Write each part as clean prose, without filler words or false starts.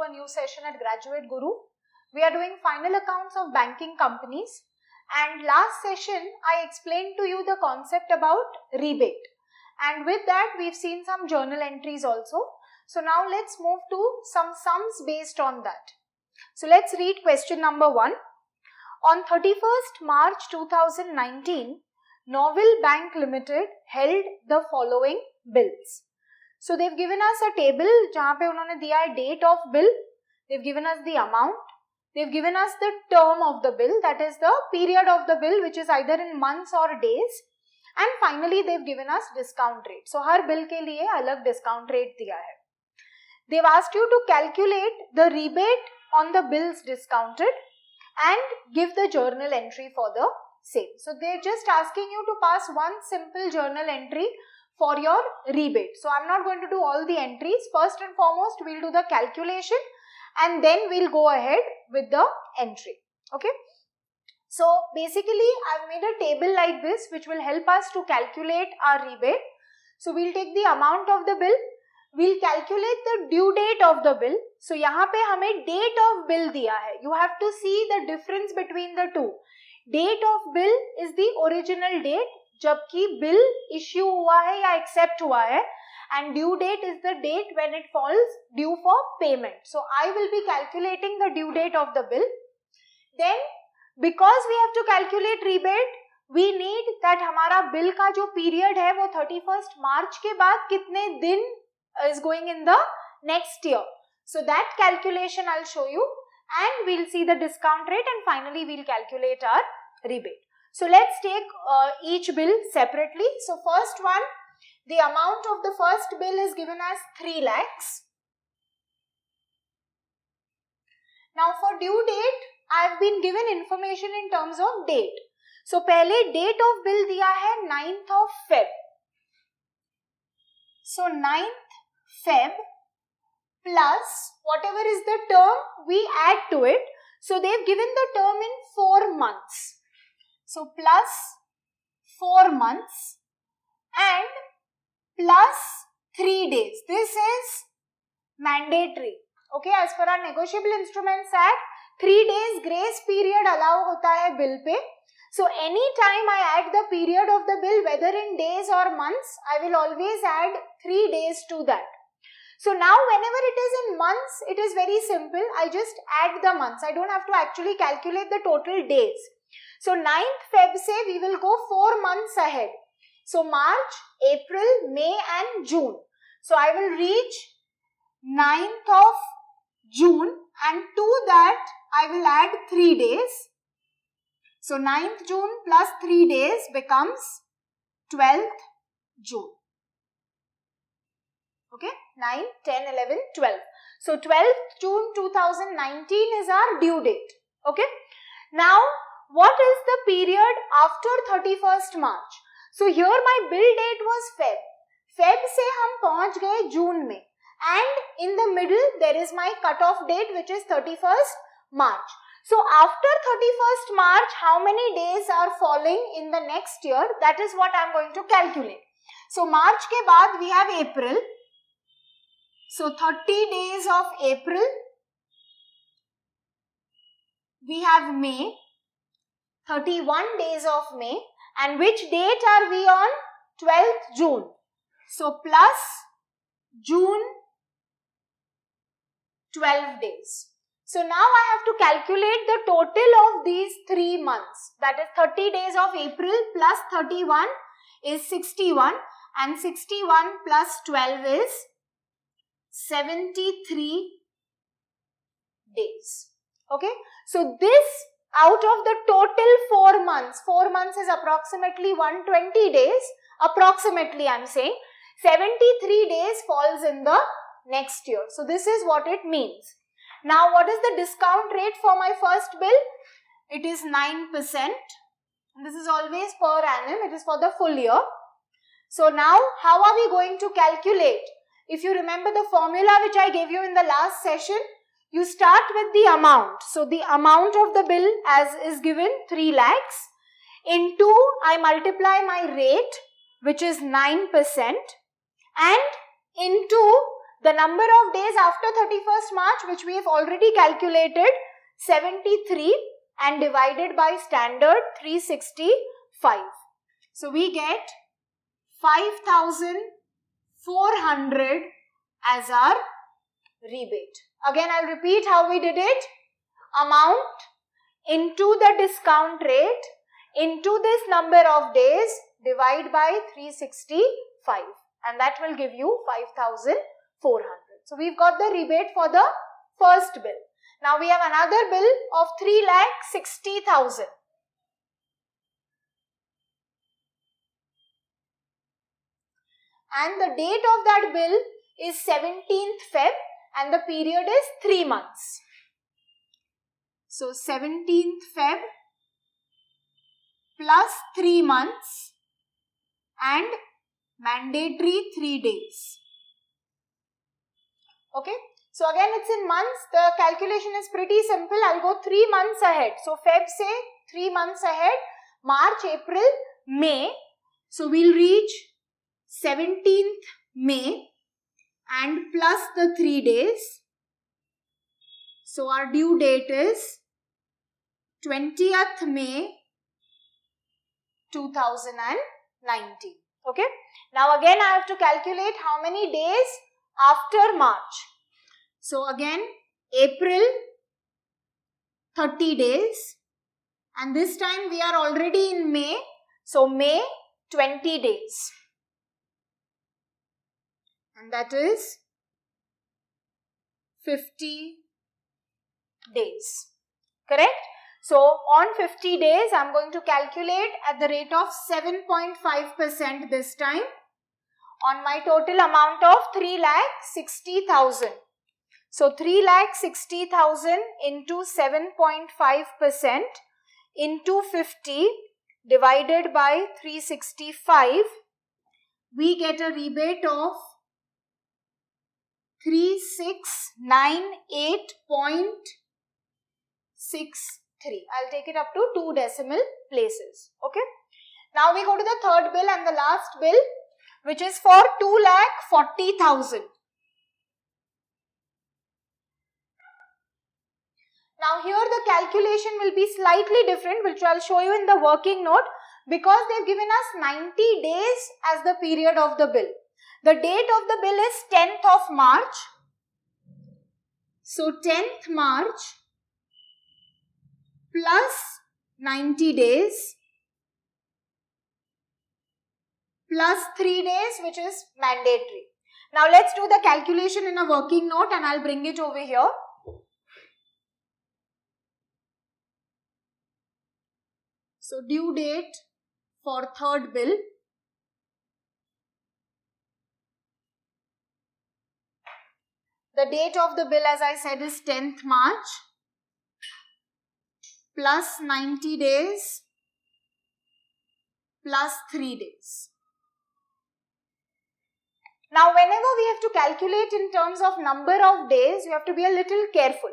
a new session at Graduate Guru. We are doing final accounts of banking companies, and last session I explained to you the concept about rebate, and with that we've seen some journal entries also. So now let's move to some sums based on that. So let's read question number 1. On 31st March 2019, Novell Bank Limited held the following bills. So they've given us a table जहाँ पे उन्होंने दिया है date of bill, they've given us the amount, they've given us the term of the bill, that is the period of the bill which is either in months or days, and finally they've given us discount rate. So her bill के लिए अलग discount rate दिया है. They've asked you to calculate the rebate on the bills discounted and give the journal entry for the same. So they're just asking you to pass one simple journal entry for your rebate. So I'm not going to do all the entries. First and foremost, we'll do the calculation and then we'll go ahead with the entry. Okay. So basically, I've made a table like this which will help us to calculate our rebate. So we'll take the amount of the bill. We'll calculate the due date of the bill. So यहाँ पे हमें date of bill दिया है. You have to see the difference between the two. Date of bill is the original date, जबकि bill issue हुआ है या accept हुआ है, and due date is the date when it falls due for payment. So I will be calculating the due date of the bill. Then because we have to calculate rebate, we need that हमारा bill का जो period है वो 31st March के बाद कितने दिन is going in the next year. So that calculation I'll show you, and we'll see the discount rate, and finally we'll calculate our rebate. So let's take each bill separately. So first one, the amount of the first bill is given as 3 lakhs. Now for due date, I have been given information in terms of date. So पहले date of bill दिया है 9th of Feb. So 9th Feb plus whatever is the term, we add to it. So they've given the term in 4 months. So plus 4 months and plus 3 days. This is mandatory. Okay, as per our Negotiable Instruments Act, 3 days grace period allow होता है bill पे. So any time I add the period of the bill, whether in days or months, I will always add 3 days to that. So now whenever it is in months, it is very simple. I just add the months. I don't have to actually calculate the total days. So 9th Feb say we will go 4 months ahead. So March, April, May and June. So I will reach 9th of June, and to that I will add 3 days. So 9th June plus 3 days becomes 12th June. Okay, 9, 10, 11, 12. So 12th June 2019 is our due date. Okay. Now, what is the period after 31st March? So here my bill date was Feb. Feb से हम पहुंच गए June में. And in the middle there is my cut-off date which is 31st March. So after 31st March, how many days are falling in the next year? That is what I am going to calculate. So March के बाद we have April. So 30 days of April. We have May. 31 days of May. And which date are we on? 12th June. So plus June 12 days. So now I have to calculate the total of these 3 months. That is 30 days of April plus 31 is 61, and 61 plus 12 is 73 days. Okay. So this out of the total 4 months, 4 months is approximately 120 days, approximately I am saying, 73 days falls in the next year. So this is what it means. Now what is the discount rate for my first bill? It is 9%. This is always per annum, it is for the full year. So now how are we going to calculate? If you remember the formula which I gave you in the last session, you start with the amount. So the amount of the bill as is given 3 lakhs. Into I multiply my rate which is 9%, and into The number of days after 31st March, which we have already calculated, 73 and divided by standard 365. So we get 5,400 as our rebate. Again, I'll repeat how we did it. Amount into the discount rate into this number of days, divide by 365, and that will give you 5,400. So we've got the rebate for the first bill. Now we have another bill of 3,60,000. And the date of that bill is 17th Feb and the period is 3 months. So 17th Feb plus 3 months and mandatory 3 days. Okay. So again it's in months. The calculation is pretty simple. I'll go 3 months ahead. So Feb say 3 months ahead. March, April, May. So we'll reach 17th May and plus the 3 days. So our due date is 20th May 2019. Okay. Now again I have to calculate how many days after March. So again April 30 days and this time we are already in May. So May 20 days. And that is 50 days. Correct? So on 50 days, I am going to calculate at the rate of 7.5% this time on my total amount of 3,60,000. So 3,60,000 into 7.5% into 50 divided by 365, we get a rebate of 3698.63. I'll take it up to 2 decimal places. Okay. Now we go to the third bill and the last bill, which is for 2,40,000. Now here the calculation will be slightly different, which I'll show you in the working note, because they've given us 90 days as the period of the bill. The date of the bill is 10th of March. So 10th March plus 90 days plus 3 days, which is mandatory. Now let's do the calculation in a working note and I'll bring it over here. So due date for third bill. The date of the bill, as I said, is 10th March plus 90 days plus 3 days. Now, whenever we have to calculate in terms of number of days, you have to be a little careful.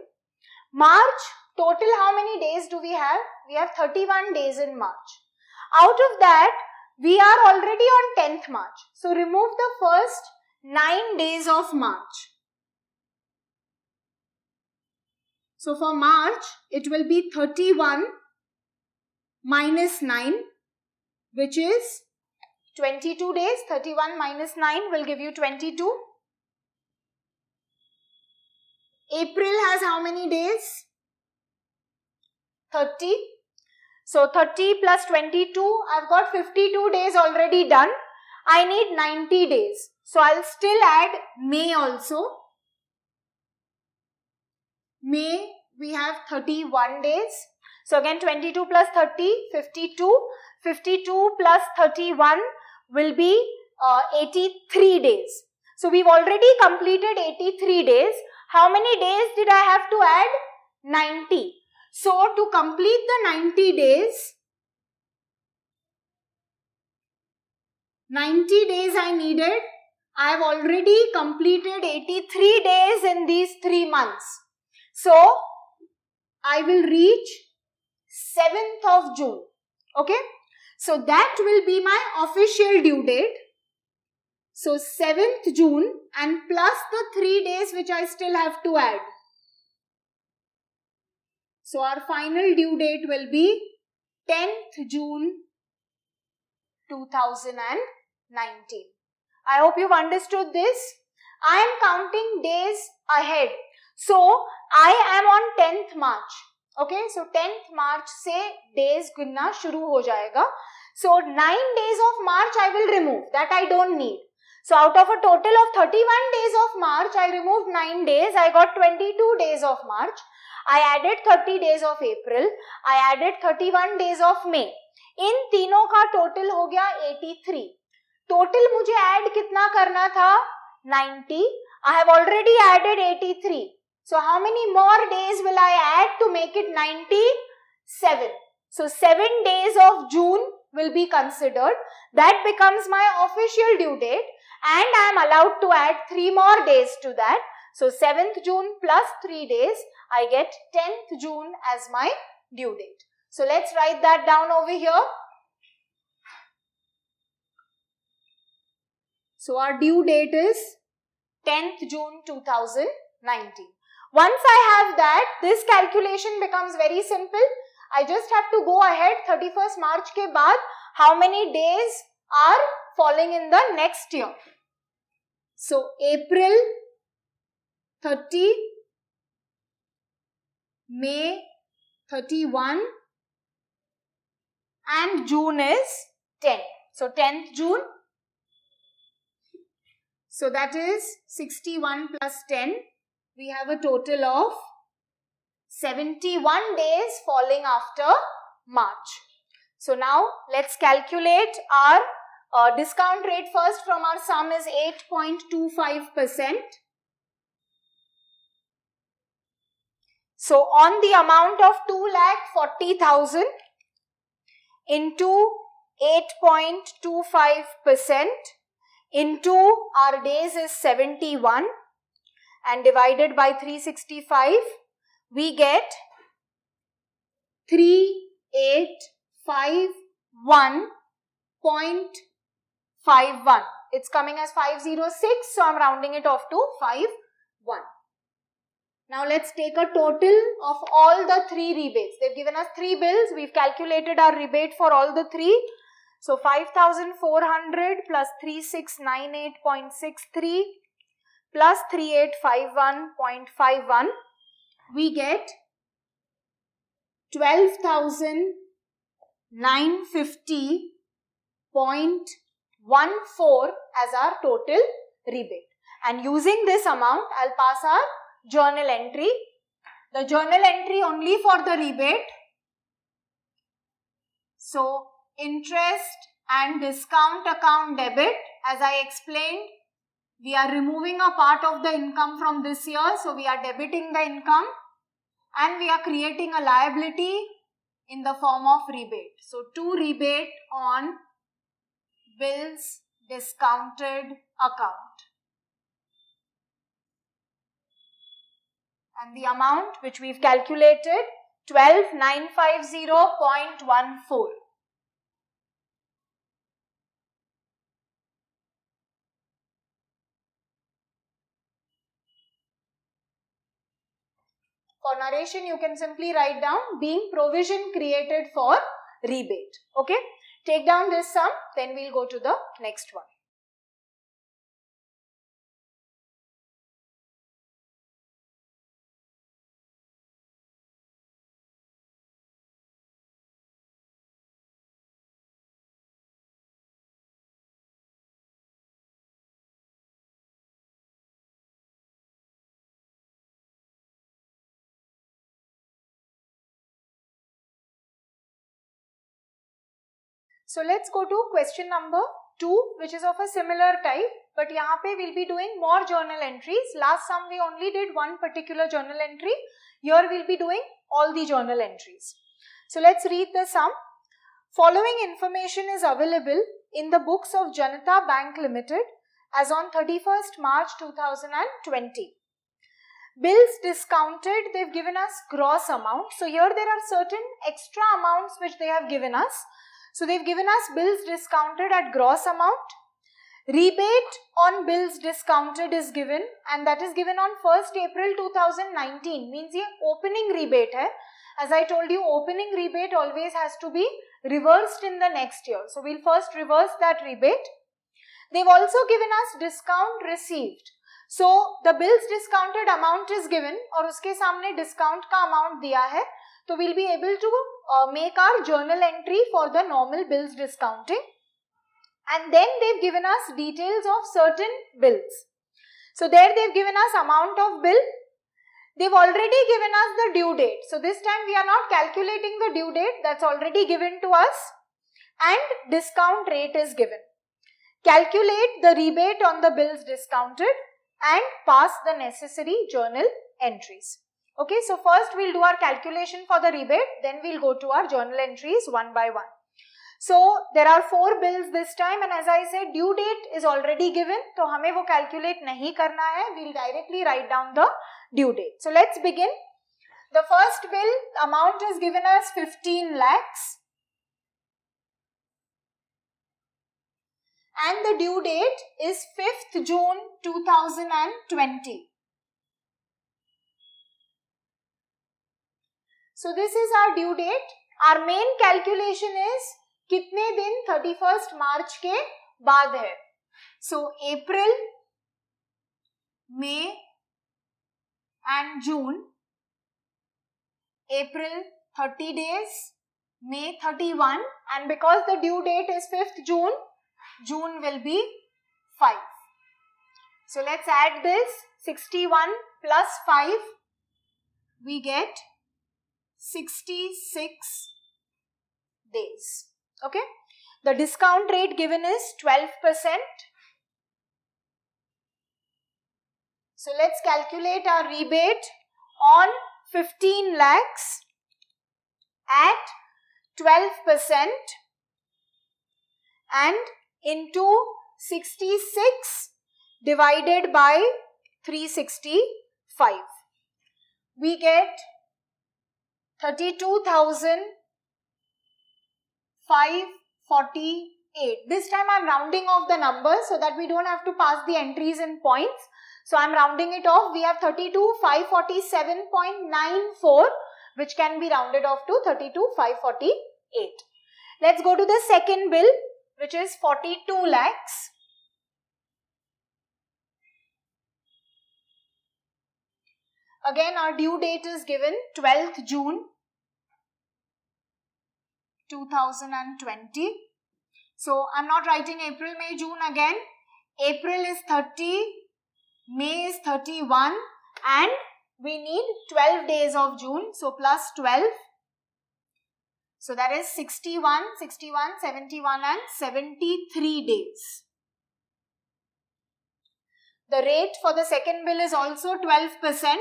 March, total how many days do we have? We have 31 days in March. Out of that, we are already on 10th March. So, remove the first 9 days of March. So for March, it will be 31 minus 9, which is 22 days. 31 minus 9 will give you 22. April has how many days? 30. So 30 plus 22, I've got 52 days already done. I need 90 days. So I'll still add May also. May, we have 31 days. So again 22 plus 30, 52. 52 plus 31 will be 83 days. So we've already completed 83 days. How many days did I have to add? 90. So to complete the 90 days, 90 days I needed. I have already completed 83 days in these 3 months. So, I will reach 7th of June. Okay. So, that will be my official due date. So 7th June and plus the 3 days which I still have to add. So our final due date will be 10th June 2019. I hope you've understood this. I am counting days ahead. So I am on 10th March. Okay, so 10th March से days गिनना शुरू हो जाएगा. So 9 days of March I will remove. That I don't need. So out of a total of 31 days of March, I removed 9 days. I got 22 days of March. I added 30 days of April. I added 31 days of May. इन तीनों का total हो गया 83. Total मुझे add कितना करना था? 90. I have already added 83. So how many more days will I add to make it 97? So 7 days of June will be considered. That becomes my official due date, and I am allowed to add 3 more days to that. So 7th June plus 3 days, I get 10th June as my due date. So let's write that down over here. So our due date is 10th June 2019. Once I have that, this calculation becomes very simple. I just have to go ahead 31st March के बाद how many days are falling in the next year. So April 30, May 31 and June is 10. So 10th June. So that is 61 plus 10. We have a total of 71 days falling after March. So now let's calculate our discount rate first. From our sum is 8.25%. So on the amount of 2,40,000 into 8.25% into our days is 71 and divided by 365, we get 3851.51. It's coming as 506, so I'm rounding it off to 51. Now let's take a total of all the 3 rebates. They've given us 3 bills. We've calculated our rebate for all the 3. So 5,400 plus 3698.63 plus 3851.51. We get 12,950.14 as our total rebate. And using this amount, I'll pass our journal entry. The journal entry only for the rebate. So interest and discount account debit, as I explained, we are removing a part of the income from this year. So we are debiting the income and we are creating a liability in the form of rebate. So to rebate on bills discounted account. And the amount which we've calculated, 12,950.14. For narration, you can simply write down being provision created for rebate. Okay. Take down this sum, then we'll go to the next one. So let's go to question number 2, which is of a similar type, but यहाँ पे we'll be doing more journal entries. Last sum we only did one particular journal entry. Here we'll be doing all the journal entries. So let's read the sum. Following information is available in the books of Janata Bank Limited as on 31st March 2020. Bills discounted, they've given us gross amount. So here there are certain extra amounts which they have given us. So they've given us bills discounted at gross amount. Rebate on bills discounted is given and that is given on 1st April 2019. Means ये opening rebate है. As I told you, opening rebate always has to be reversed in the next year. So we'll first reverse that rebate. They've also given us discount received. So the bills discounted amount is given और उसके सामने discount का amount दिया है. So we'll be able to make our journal entry for the normal bills discounting. And then they've given us details of certain bills. So there they've given us amount of bill. They've already given us the due date. So this time we are not calculating the due date, that's already given to us, and discount rate is given. Calculate the rebate on the bills discounted and pass the necessary journal entries. Okay, so first we'll do our calculation for the rebate, then we'll go to our journal entries one by one. So there are 4 bills this time and as I said due date is already given, so हमें वो calculate नहीं करना है, we'll directly write down the due date. So let's begin. The first bill amount is given as 15 lakhs and the due date is 5th June 2020. So this is our due date. Our main calculation is कितने दिन 31st मार्च के बाद है. So April, May and June. April 30 days, May 31, and because the due date is 5th June, June will be 5. So let's add this 61 plus 5, we get 66 days. Okay, the discount rate given is 12%. So let's calculate our rebate on 15 lakhs at 12% and into 66 divided by 365. We get 32,548. This time I am rounding off the numbers so that we don't have to pass the entries in points. So I am rounding it off. We have 32,547.94 which can be rounded off to 32,548. Let's go to the second bill which is 42 lakhs. Again our due date is given 12th June 2020. So I am not writing April, May, June again. April is 30, May is 31 and we need 12 days of June. So plus 12. So that is 61, 71 and 73 days. The rate for the second bill is also 12%.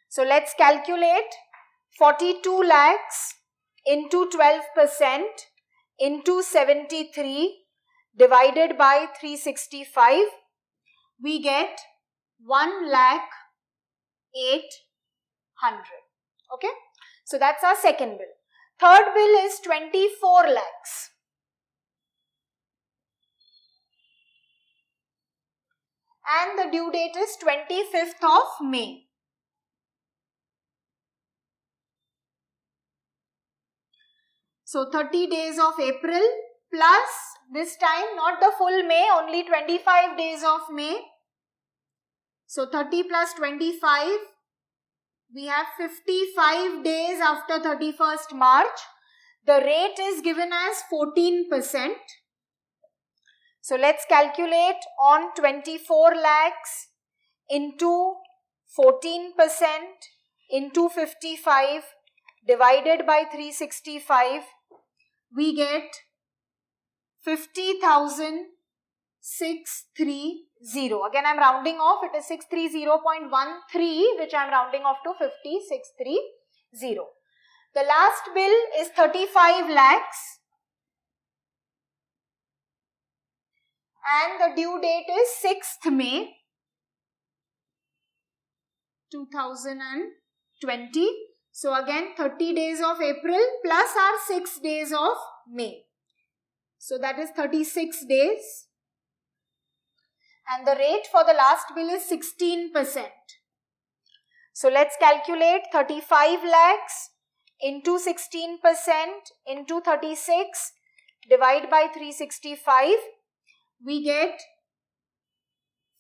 So let's calculate 42 lakhs into 12% into 73 divided by 365. We get 1,08,000. Okay. So that's our second bill. Third bill is 24 lakhs. And the due date is 25th of May. So 30 days of April plus this time not the full May, only 25 days of May. So 30 plus 25, we have 55 days after 31st March. The rate is given as 14%. So let's calculate on 24 lakhs into 14% into 55 divided by 365. We get 50,630. Again I am rounding off, it is 630.13 which I am rounding off to 50,630. The last bill is 35 lakhs and the due date is 6th May 2020. So again 30 days of April plus our 6 days of May. So that is 36 days. And the rate for the last bill is 16%. So let's calculate 35 lakhs into 16% into 36 divide by 365. We get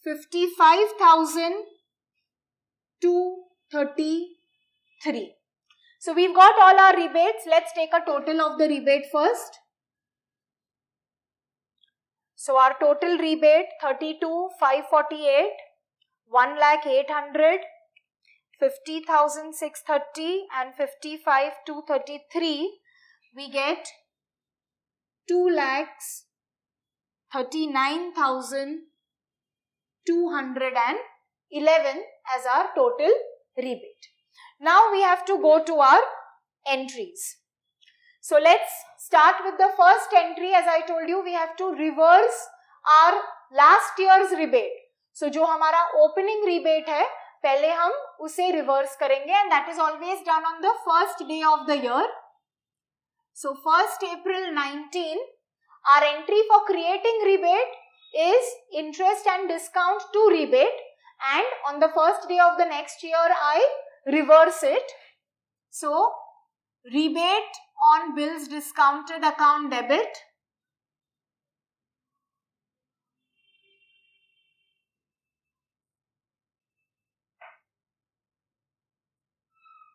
55,233. So we've got all our rebates. Let's take a total of the rebate first. So our total rebate 32,548, 1,08,000, 50,630 and 55,233. We get 2,39,211 as our total rebate. Now we have to go to our entries. So let's start with the first entry. As I told you, we have to reverse our last year's rebate. So जो हमारा opening rebate है, पहले हम उसे reverse करेंगे, and that is always done on the first day of the year. So 1st April 19, our entry for creating rebate is interest and discount to rebate, and on the first day of the next year I reverse it. So rebate on bills discounted account debit,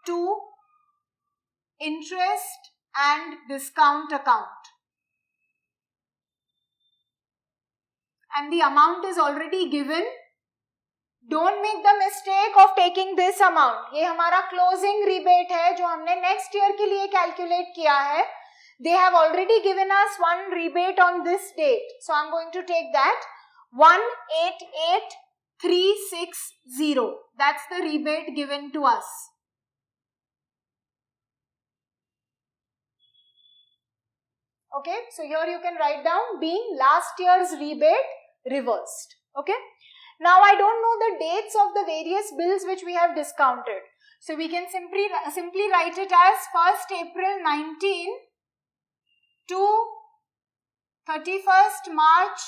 to interest and discount account, and the amount is already given. Don't make the mistake of taking this amount. ये हमारा closing rebate है जो हमने next year के लिए calculate किया है. They have already given us one rebate on this date. So I'm going to take that 188,360. That's the rebate given to us. Okay, so here you can write down being last year's rebate reversed. Okay. Now I don't know the dates of the various bills which we have discounted. So we can simply write it as 1st April 19 to 31st March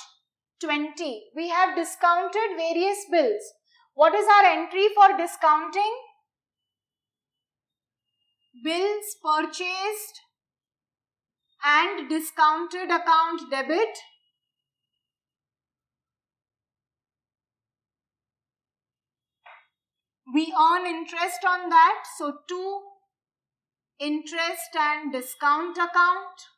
20. We have discounted various bills. What is our entry for discounting? Bills purchased and discounted account debit. We earn interest on that, so to interest and discount account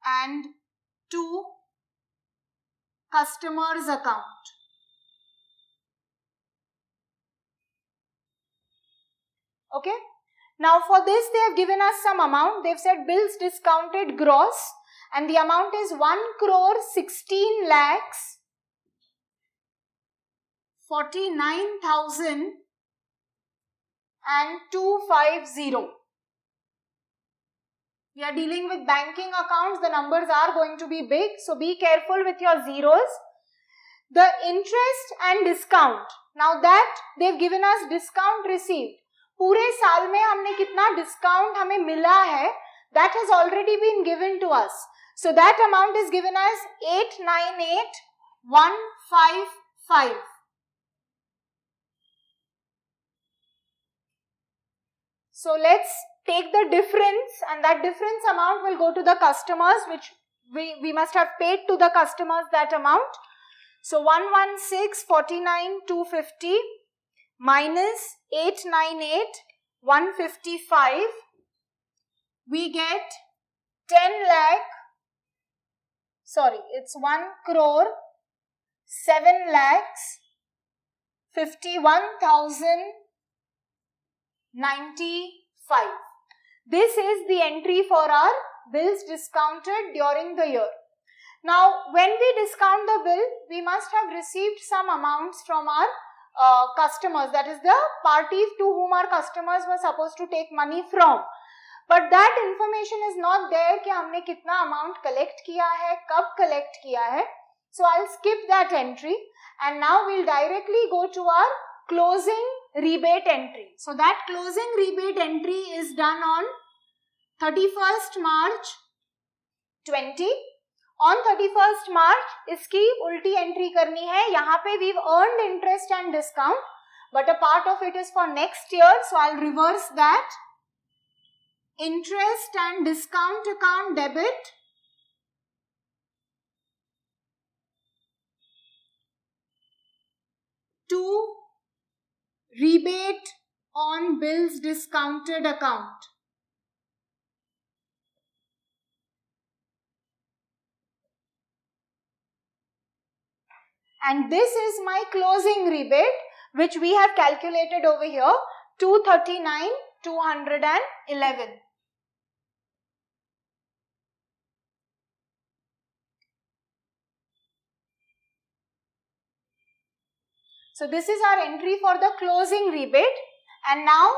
and to customer's account. Okay. Now for this they have given us some amount. They have said bills discounted gross, and the amount is 1,16,49,250. We are dealing with banking accounts. The numbers are going to be big, so be careful with your zeros. The interest and discount. Now that they have given us discount received. पूरे साल में हमने कितना discount हमें मिला है, that has already been given to us. So that amount is given as 898,155. So let's take the difference, and that difference amount will go to the customers, which we must have paid to the customers that amount. So 116,49,250 minus 898,155, we get 7,51,095. This is the entry for our bills discounted during the year. Now, when we discount the bill, we must have received some amounts from our customers, that is the parties to whom our customers were supposed to take money from. But that information is not there कि हमने कितना amount collect किया है, कब collect किया है. So I'll skip that entry, and now we'll directly go to our closing rebate entry. So that closing rebate entry is done on 31st March 20. On 31st March इसकी उल्टी entry करनी है. यहाँ पे we've earned interest and discount, but a part of it is for next year, so I'll reverse that. Interest and discount account debit to rebate on bills discounted account. And this is my closing rebate, which we have calculated over here, 239,211. So this is our entry for the closing rebate, and now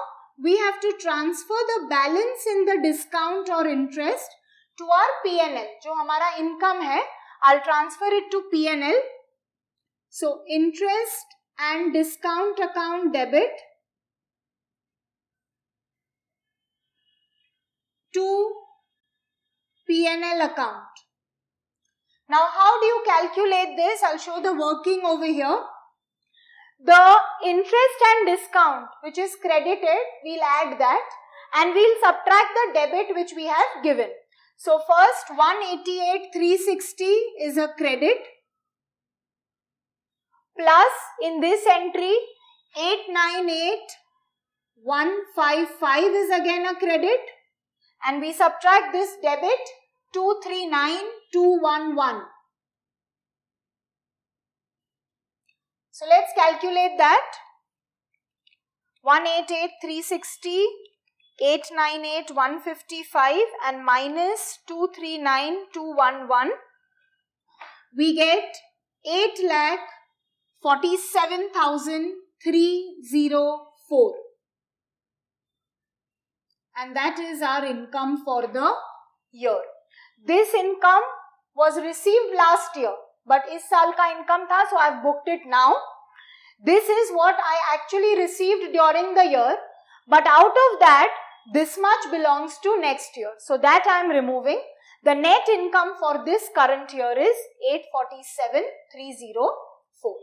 we have to transfer the balance in the discount or interest to our P&L. जो हमारा income है, I'll transfer it to P&L. So interest and discount account debit to P&L account. Now how do you calculate this? I'll show the working over here. The interest and discount which is credited, we'll add that and we'll subtract the debit which we have given. So first 188,360 is a credit, plus in this entry 898,155 is again a credit, and we subtract this debit 239,211. So let's calculate that. 188,360, 898,155 and minus 239,211. We get 8,47,304. And that is our income for the year. This income was received last year, but इस साल का income था, so I've booked it now. This is what I actually received during the year, but out of that, this much belongs to next year. So that I am removing. The net income for this current year is 847,304.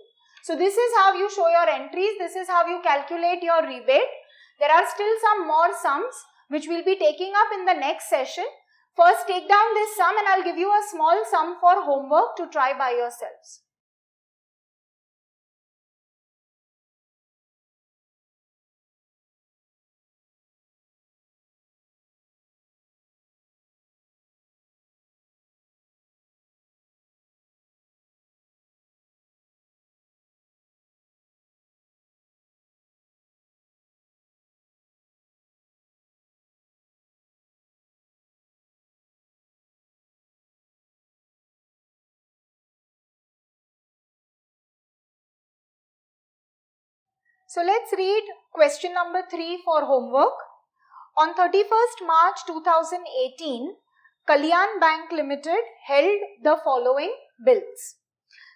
So this is how you show your entries. This is how you calculate your rebate. There are still some more sums which we'll be taking up in the next session. First, take down this sum and I'll give you a small sum for homework to try by yourselves. So let's read question number 3 for homework. On 31st March 2018, Kalyan Bank Limited held the following bills.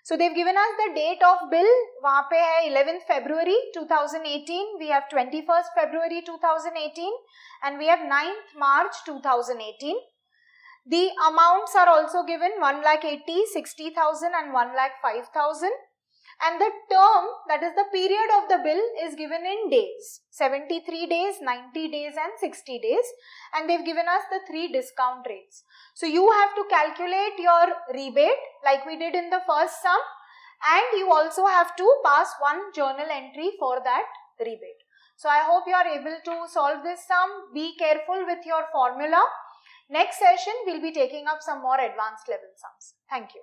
So they've given us the date of bill. वहाँ पे है 11th February 2018. We have 21st February 2018 and we have 9th March 2018. The amounts are also given 1,80,000, 60,000 and 1,05,000. And the term, that is the period of the bill, is given in days. 73 days, 90 days and 60 days. And they've given us the 3 discount rates. So you have to calculate your rebate like we did in the first sum. And you also have to pass one journal entry for that rebate. So I hope you are able to solve this sum. Be careful with your formula. Next session, we'll be taking up some more advanced level sums. Thank you.